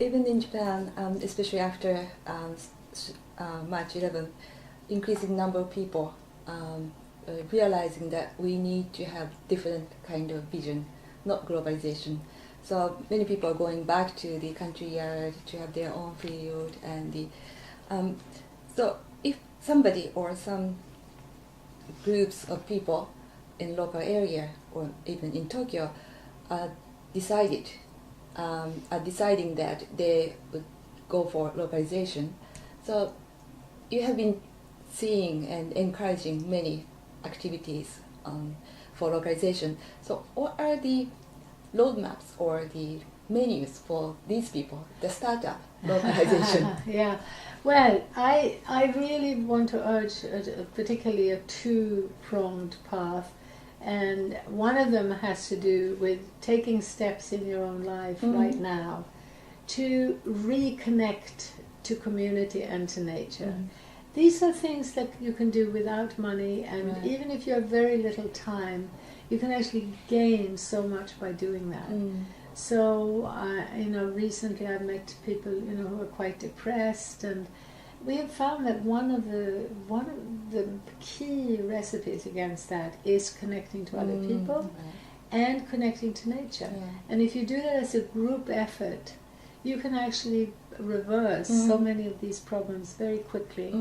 even in Japan, especially after March 11th, increasing number of people realizing that we need to have different kind of vision, not globalization. So many people are going back to the country yard to have their own field, and so if somebody or some groups of people in local area or even in Tokyo deciding that they would go for localization, so you have been seeing and encouraging many activities for localization. So what are the roadmaps or the menus for these people, the startup localization? Yeah, well, I really want to urge particularly a two-pronged path, and one of them has to do with taking steps in your own life right now to reconnect to community and to nature. These are things that you can do without money, and even if you have very little time, you can actually gain so much by doing that. So, recently I've met people, who are quite depressed, and we have found that one of the key recipes against that is connecting to other people and connecting to nature. And if you do that as a group effort, you can actually reverse so many of these problems very quickly.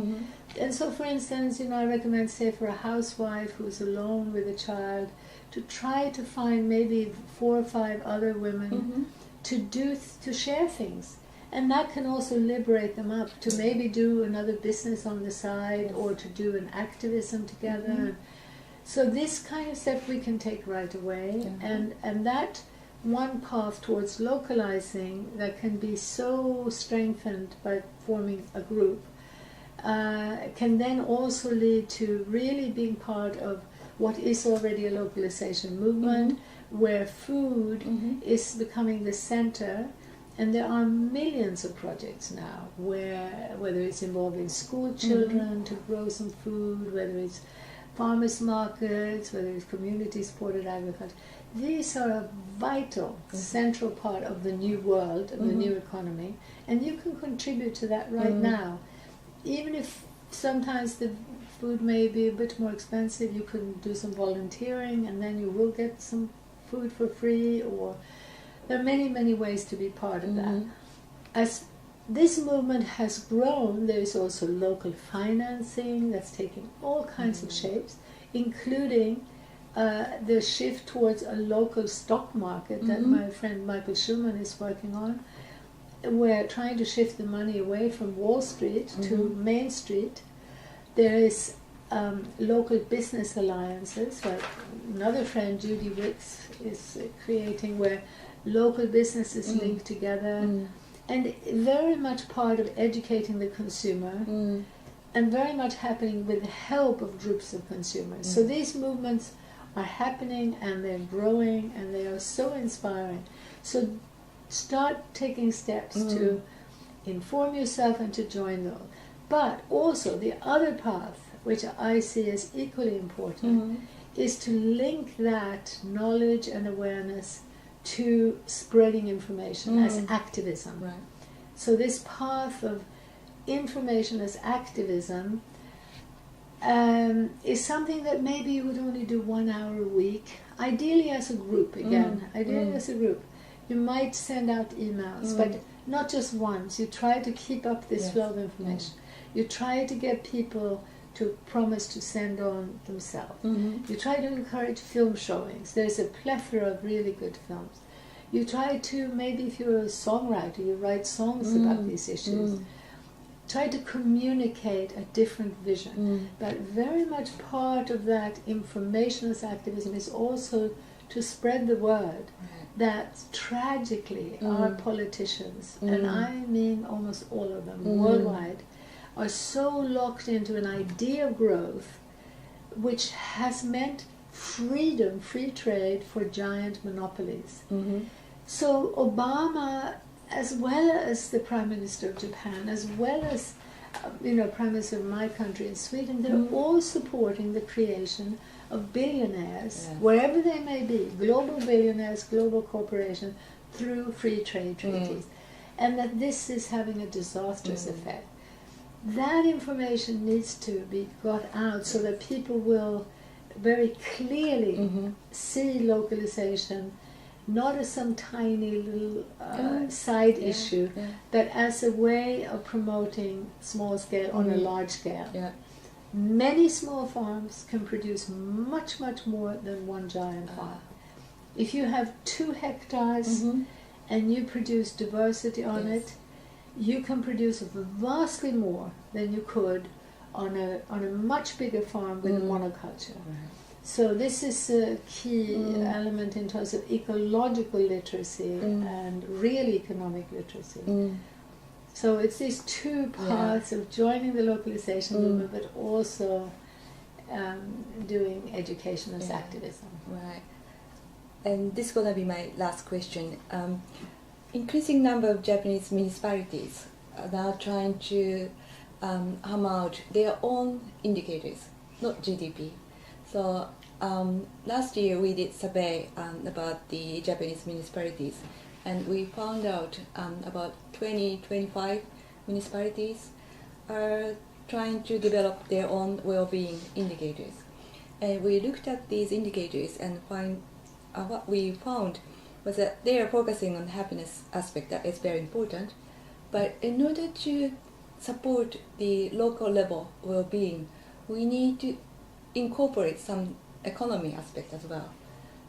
And so, for instance, I recommend, say, for a housewife who's alone with a child, to try to find maybe 4 or 5 other women to share things. And that can also liberate them up to maybe do another business on the side or to do an activism together. So this kind of step we can take right away, and that one path towards localizing that can be so strengthened by forming a group can then also lead to really being part of what is already a localization movement, where food is becoming the center. And there are millions of projects now whether it's involving school children to grow some food, whether it's farmers markets, whether it's community supported agriculture. These are a vital, central part of the new world, of the new economy, and you can contribute to that right now. Even if sometimes the food may be a bit more expensive, you can do some volunteering and then you will get some food for free, or there are many, many ways to be part of that. As this movement has grown, there is also local financing that's taking all kinds of shapes, including the shift towards a local stock market that my friend Michael Schumann is working on. We're trying to shift the money away from Wall Street to Main Street. There is local business alliances, like another friend, Judy Wicks, is creating, where local businesses link together, and very much part of educating the consumer, and very much happening with the help of groups of consumers. So these movements are happening, and they're growing, and they are so inspiring. So start taking steps to inform yourself and to join those. But also the other path, which I see as equally important, is to link that knowledge and awareness to spreading information as activism. Right. So this path of information as activism is something that maybe you would only do 1 hour a week, ideally as a group as a group. You might send out emails, but not just once. You try to keep up this flow of information. You try to get people to promise to send on themselves. You try to encourage film showings. There's a plethora of really good films. You try to, maybe if you're a songwriter, you write songs about these issues. Try to communicate a different vision. But very much part of that informationless activism is also to spread the word that tragically our politicians, and I mean almost all of them worldwide, are so locked into an idea of growth which has meant freedom, free trade for giant monopolies. So Obama, as well as the Prime Minister of Japan, as well as Prime Minister of my country in Sweden, they're all supporting the creation of billionaires, wherever they may be, global billionaires, global corporations, through free trade treaties. and that this is having a disastrous effect. That information needs to be got out so that people will very clearly see localization not as some tiny little side issue, but as a way of promoting small scale on a large scale. Yeah. Many small farms can produce much, much more than one giant farm. If you have 2 hectares and you produce diversity on it, you can produce vastly more than you could on a much bigger farm with monoculture. So this is a key element in terms of ecological literacy and real economic literacy. So it's these 2 paths of joining the localization movement, but also doing education as activism. Right. And this is going to be my last question. Increasing number of Japanese municipalities are now trying to hammer out their own indicators, not GDP. So last year we did survey about the Japanese municipalities, and we found out about 20-25 municipalities are trying to develop their own well-being indicators. And we looked at these indicators and what we found was that they are focusing on happiness aspect that is very important, but in order to support the local level well-being, we need to incorporate some economy aspect as well.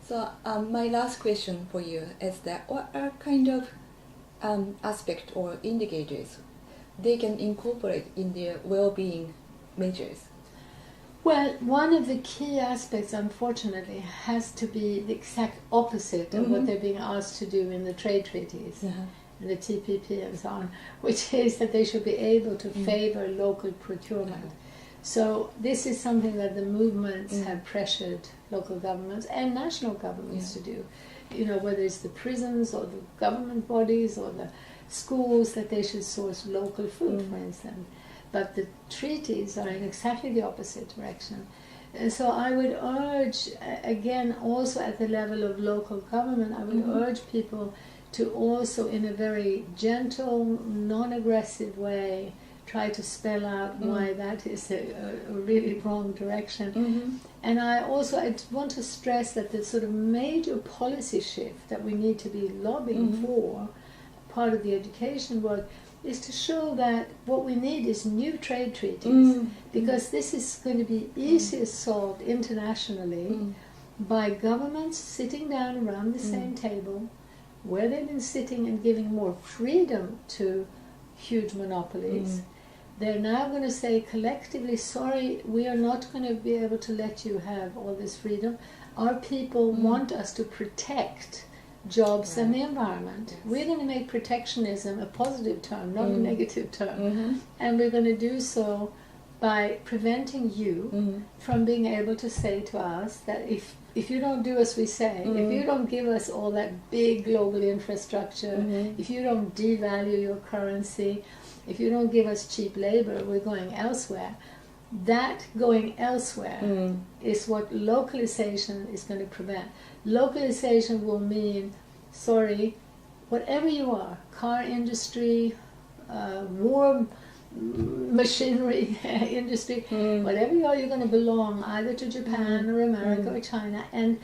So my last question for you is that what are kind of aspect or indicators they can incorporate in their well-being measures? Well, one of the key aspects, unfortunately, has to be the exact opposite of what they're being asked to do in the trade treaties, the TPP and so on, which is that they should be able to favor local procurement. So this is something that the movements have pressured local governments and national governments to do. You know, whether it's the prisons or the government bodies or the schools, that they should source local food, for instance. But the treaties are in exactly the opposite direction. And so I would urge, again, also at the level of local government, I would urge people to also, in a very gentle, non-aggressive way, try to spell out why that is a really wrong direction. And I want to stress that the sort of major policy shift that we need to be lobbying for, part of the education work, is to show that what we need is new trade treaties, because this is going to be easier solved internationally by governments sitting down around the same table, where they've been sitting and giving more freedom to huge monopolies. They're now going to say collectively, sorry, we are not going to be able to let you have all this freedom. Our people want us to protect jobs and the environment. We're going to make protectionism a positive term, not a negative term. And we're going to do so by preventing you from being able to say to us that if you don't do as we say, if you don't give us all that big global infrastructure, if you don't devalue your currency, if you don't give us cheap labor, we're going elsewhere. That going elsewhere is what localization is going to prevent. Localization will mean, sorry, whatever you are, car industry, war machinery industry, whatever you are, you're going to belong either to Japan or America or China, and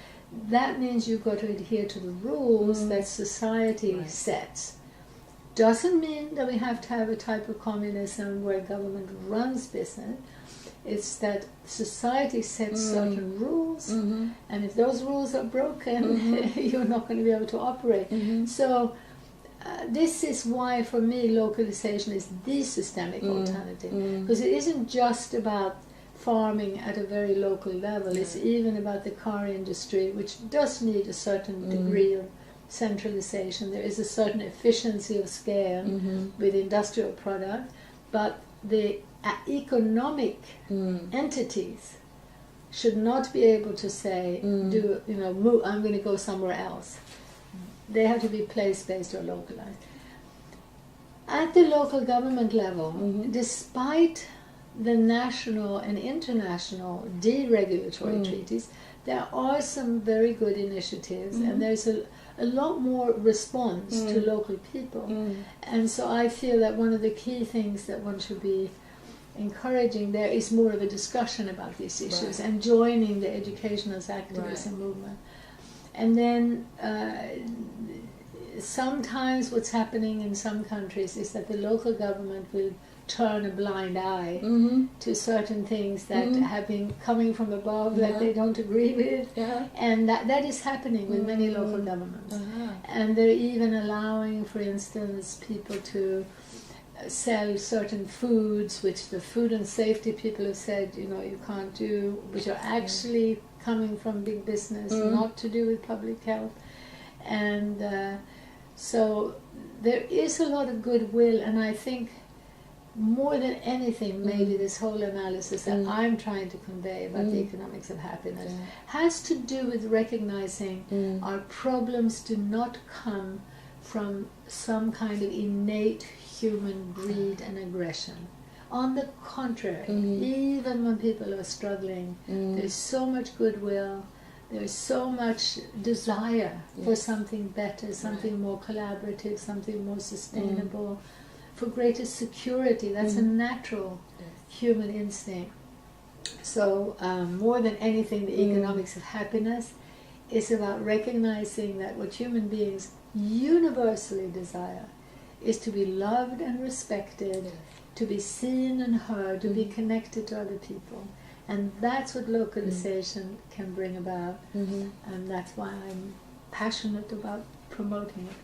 that means you've got to adhere to the rules that society sets. Doesn't mean that we have to have a type of communism where government runs business. It's that society sets certain rules, and if those rules are broken, you're not going to be able to operate. So this is why, for me, localization is the systemic alternative, because it isn't just about farming at a very local level. It's even about the car industry, which does need a certain degree of centralization. There is a certain efficiency of scale with industrial product, but the economic entities should not be able to say, move, I'm going to go somewhere else. They have to be place-based or localized. At the local government level, despite the national and international deregulatory treaties, there are some very good initiatives, and there's a lot more response to local people. And so I feel that one of the key things that one should be encouraging there is more of a discussion about these issues and joining the educational activism movement. And then sometimes what's happening in some countries is that the local government will turn a blind eye to certain things that have been coming from above that they don't agree with. And that is happening with many local governments. And they're even allowing, for instance, people to sell certain foods which the food and safety people have said, you know, you can't do, which are actually coming from big business, not to do with public health. And so there is a lot of goodwill, and I think more than anything, maybe this whole analysis that I'm trying to convey about the economics of happiness has to do with recognizing our problems do not come from some kind of innate human greed and aggression. On the contrary, even when people are struggling, there's so much goodwill, there's so much desire for something better, something more collaborative, something more sustainable, for greater security. That's a natural human instinct. So more than anything, the economics of happiness is about recognizing that what human beings universally desire is to be loved and respected, to be seen and heard, to be connected to other people. And that's what localization can bring about. And that's why I'm passionate about promoting it.